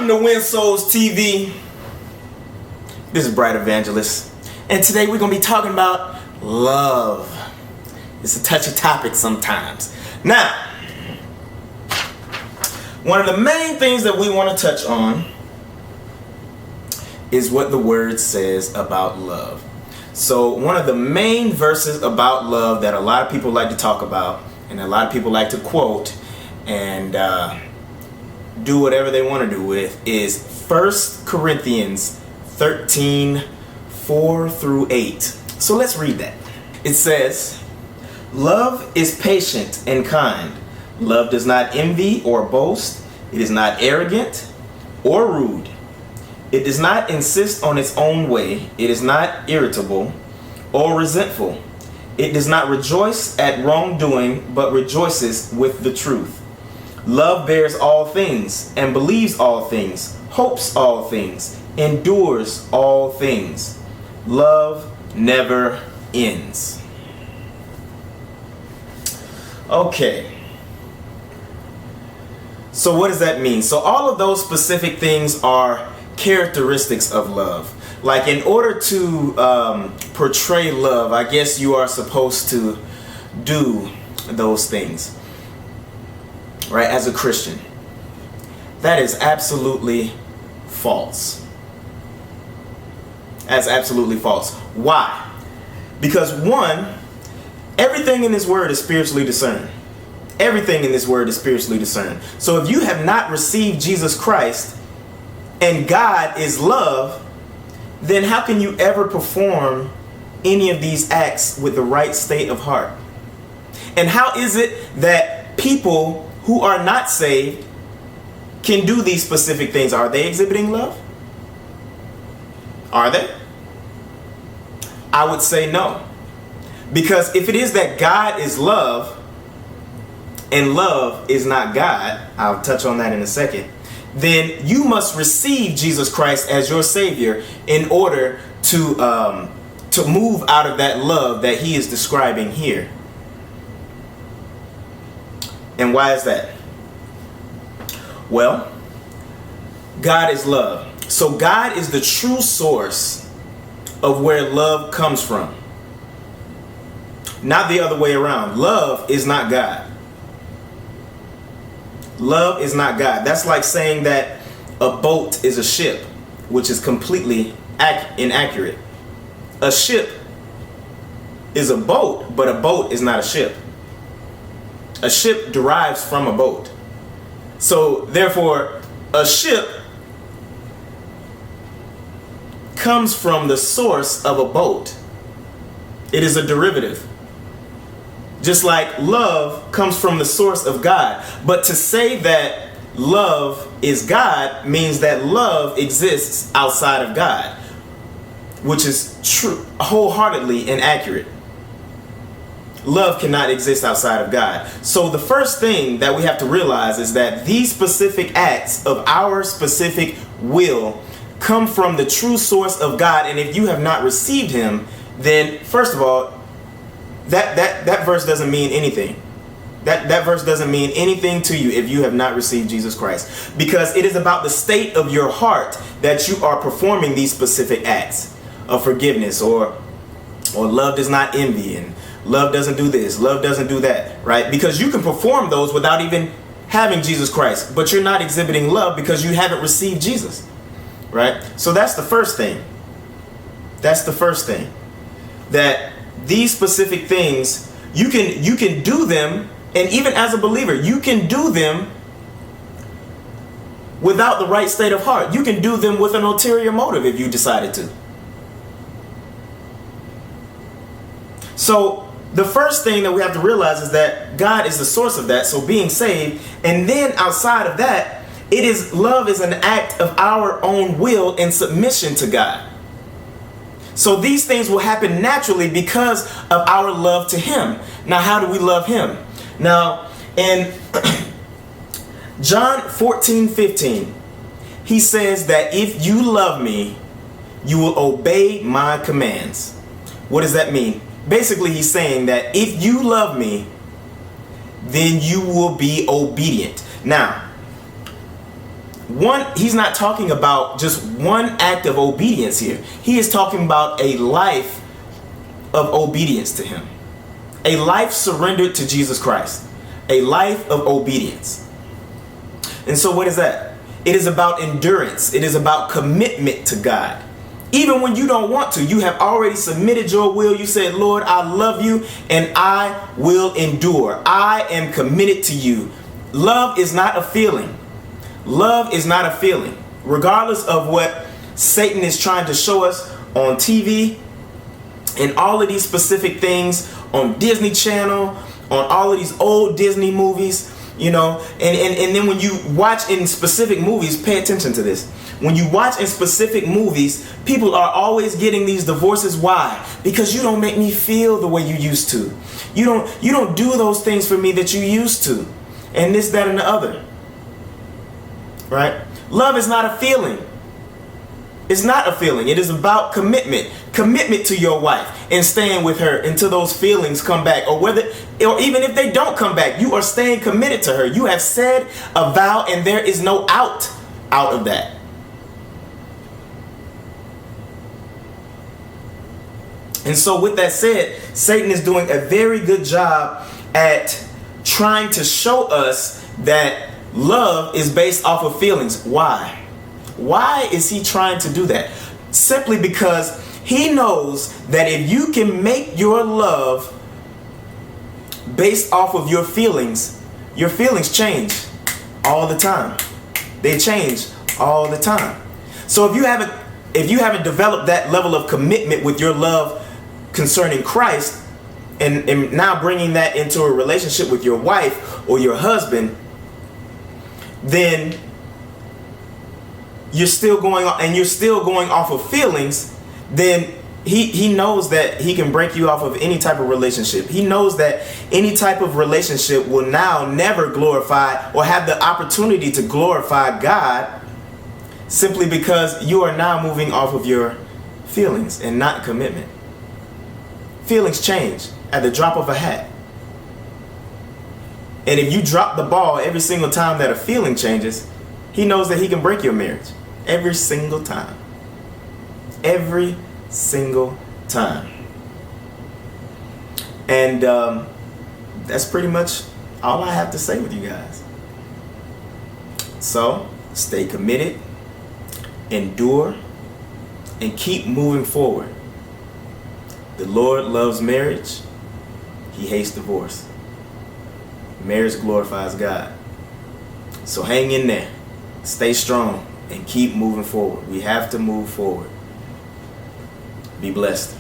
Welcome to Win Souls TV. This is Bright Evangelist, and today we're going to be talking about love. It's a touchy topic sometimes. Now, one of the main things that we want to touch on is what the word says about love. So one of the main verses about love that a lot of people like to talk about and a lot of people like to quote and do whatever they want to do with is 1 Corinthians 13, 4 through 8. So let's read that. It says, "Love is patient and kind. Love does not envy or boast. It is not arrogant or rude. It does not insist on its own way. It is not irritable or resentful. It does not rejoice at wrongdoing, but rejoices with the truth. Love bears all things and believes all things, hopes all things, endures all things. Love never ends." Okay. So what does that mean? So all of those specific things are characteristics of love. Like in order to portray love, I guess you are supposed to do those things. Right, as a Christian. That is absolutely false. That's absolutely false. Why? Because one, everything in this word is spiritually discerned. Everything in this word is spiritually discerned. So if you have not received Jesus Christ and God is love, then how can you ever perform any of these acts with the right state of heart? And how is it that people who are not saved can do these specific things? Are they exhibiting love? Are they? I would say no. Because if it is that God is love and love is not God, I'll touch on that in a second, then you must receive Jesus Christ as your Savior in order to move out of that love that he is describing here. And why is that? Well, God is love. So God is the true source of where love comes from. Not the other way around. Love is not God. Love is not God. That's like saying that a boat is a ship, which is completely inaccurate. A ship is a boat, but a boat is not a ship. A ship derives from a boat. So therefore, a ship comes from the source of a boat. It is a derivative. Just like love comes from the source of God. But to say that love is God means that love exists outside of God, which is true, wholeheartedly inaccurate. Love cannot exist outside of God. So the first thing that we have to realize is that these specific acts of our specific will come from the true source of God. And if you have not received him, then first of all, that verse doesn't mean anything. That verse doesn't mean anything to you if you have not received Jesus Christ. Because it is about the state of your heart that you are performing these specific acts of forgiveness, or love does not envy, and love doesn't do this, love doesn't do that, right? Because you can perform those without even having Jesus Christ, but you're not exhibiting love because you haven't received Jesus, right? So that's the first thing. That's the first thing. That these specific things, you can do them, and even as a believer, you can do them without the right state of heart. You can do them with an ulterior motive if you decided to. So the first thing that we have to realize is that God is the source of that, so being saved, and then outside of that, love is an act of our own will in submission to God. So these things will happen naturally because of our love to him. Now, how do we love him? Now, in John 14:15, he says that if you love me, you will obey my commands. What does that mean? Basically, he's saying that if you love me, then you will be obedient. Now, He's not talking about just one act of obedience here. He is talking about a life of obedience to him. A life surrendered to Jesus Christ. A life of obedience. And so what is that? It is about endurance. It is about commitment to God. Even when you don't want to, you have already submitted your will. You said, Lord, I love you and I will endure. I am committed to you. Love is not a feeling. Love is not a feeling. Regardless of what Satan is trying to show us on TV and all of these specific things on Disney Channel, on all of these old Disney movies, you know, and then when you watch in specific movies, pay attention to this. When you watch in specific movies, people are always getting these divorces. Why? Because you don't make me feel the way you used to. You don't do those things for me that you used to. And this, that, and the other. Right? Love is not a feeling. It's not a feeling. It is about commitment. Commitment to your wife and staying with her until those feelings come back, or even if they don't come back, you are staying committed to her. You have said a vow and there is no out of that. And so with that said, Satan is doing a very good job at trying to show us that love is based off of feelings. Why? Why is he trying to do that? Simply because he knows that if you can make your love based off of your feelings change all the time. They change all the time. So if you haven't developed that level of commitment with your love concerning Christ, and now bringing that into a relationship with your wife or your husband, then you're still going off of feelings, then he knows that he can break you off of any type of relationship. He knows that any type of relationship will now never glorify or have the opportunity to glorify God, simply because you are now moving off of your feelings and not commitment. Feelings change at the drop of a hat. And if you drop the ball every single time that a feeling changes, he knows that he can break your marriage. Every single time. Every single time. And that's pretty much all I have to say with you guys. So, stay committed, endure, and keep moving forward. The Lord loves marriage. He hates divorce. Marriage glorifies God. So hang in there. Stay strong and keep moving forward. We have to move forward. Be blessed.